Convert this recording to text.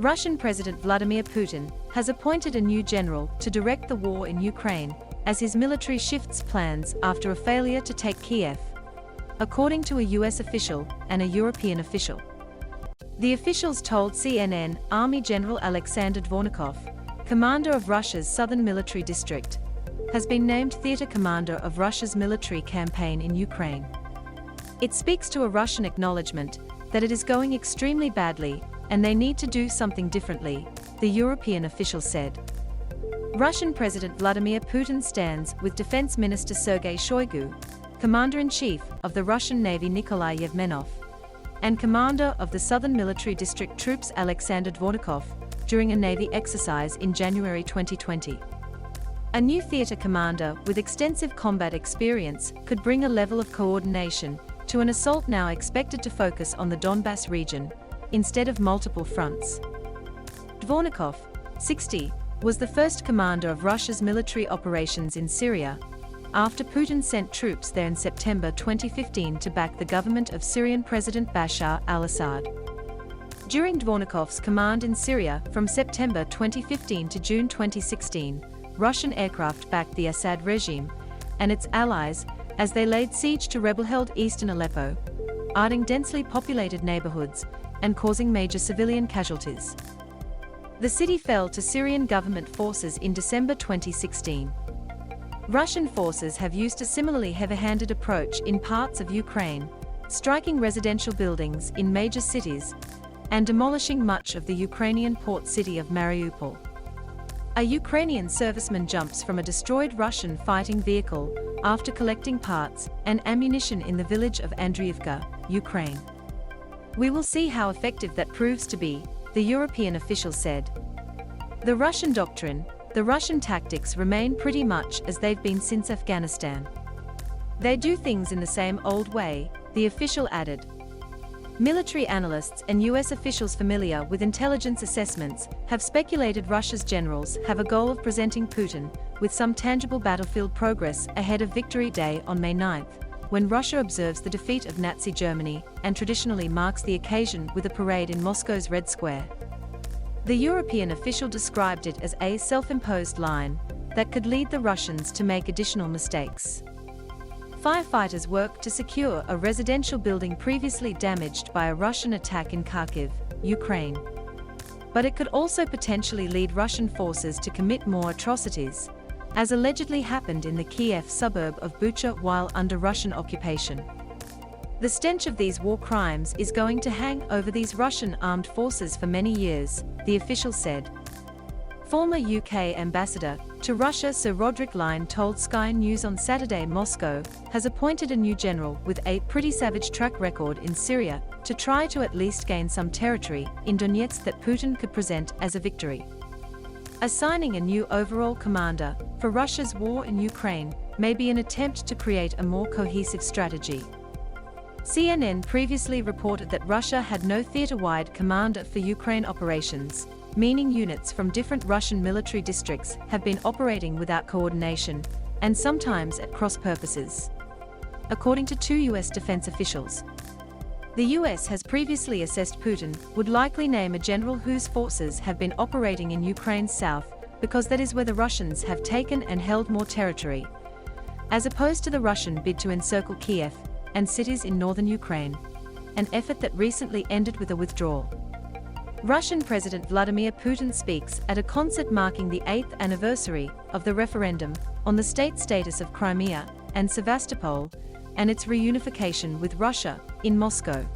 Russian President Vladimir Putin has appointed a new general to direct the war in Ukraine as his military shifts plans after a failure to take Kyiv, according to a US official and a European official. The officials told CNN Army General Alexander Dvornikov, commander of Russia's southern military district, has been named theater commander of Russia's military campaign in Ukraine. It speaks to a Russian acknowledgement that it is going extremely badly and they need to do something differently, the European official said. Russian President Vladimir Putin stands with Defense Minister Sergei Shoigu, Commander-in-Chief of the Russian Navy Nikolai Yevmenov, and Commander of the Southern Military District Troops Alexander Dvornikov during a Navy exercise in January 2020. A new theater commander with extensive combat experience could bring a level of coordination to an assault now expected to focus on the Donbas region, instead of multiple fronts. Dvornikov, 60, was the first commander of Russia's military operations in Syria, after Putin sent troops there in September 2015 to back the government of Syrian President Bashar al-Assad. During Dvornikov's command in Syria from September 2015 to June 2016, Russian aircraft backed the Assad regime and its allies as they laid siege to rebel-held eastern Aleppo, arcing densely populated neighborhoods and causing major civilian casualties. The city fell to Syrian government forces in December 2016. Russian forces have used a similarly heavy-handed approach in parts of Ukraine, striking residential buildings in major cities and demolishing much of the Ukrainian port city of Mariupol. A Ukrainian serviceman jumps from a destroyed Russian fighting vehicle after collecting parts and ammunition in the village of Andriivka, Ukraine. We will see how effective that proves to be, the European official said. The Russian doctrine, the Russian tactics remain pretty much as they've been since Afghanistan. They do things in the same old way, the official added. Military analysts and US officials familiar with intelligence assessments have speculated Russia's generals have a goal of presenting Putin with some tangible battlefield progress ahead of Victory Day on May 9, when Russia observes the defeat of Nazi Germany and traditionally marks the occasion with a parade in Moscow's Red Square. The European official described it as a self-imposed line that could lead the Russians to make additional mistakes. Firefighters worked to secure a residential building previously damaged by a Russian attack in Kyiv, Ukraine. But it could also potentially lead Russian forces to commit more atrocities, as allegedly happened in the Kyiv suburb of Bucha while under Russian occupation. The stench of these war crimes is going to hang over these Russian armed forces for many years, the official said. Former UK ambassador to Russia Sir Roderick Lyne told Sky News on Saturday Moscow has appointed a new general with a pretty savage track record in Syria to try to at least gain some territory in Donetsk that Putin could present as a victory. Assigning a new overall commander for Russia's war in Ukraine may be an attempt to create a more cohesive strategy. CNN previously reported that Russia had no theater-wide commander for Ukraine operations, meaning units from different Russian military districts have been operating without coordination, and sometimes at cross purposes. According to two US defense officials, the US has previously assessed Putin would likely name a general whose forces have been operating in Ukraine's south because that is where the Russians have taken and held more territory, as opposed to the Russian bid to encircle Kyiv and cities in northern Ukraine, an effort that recently ended with a withdrawal. Russian President Vladimir Putin speaks at a concert marking the 8th anniversary of the referendum on the state status of Crimea and Sevastopol and its reunification with Russia in Moscow.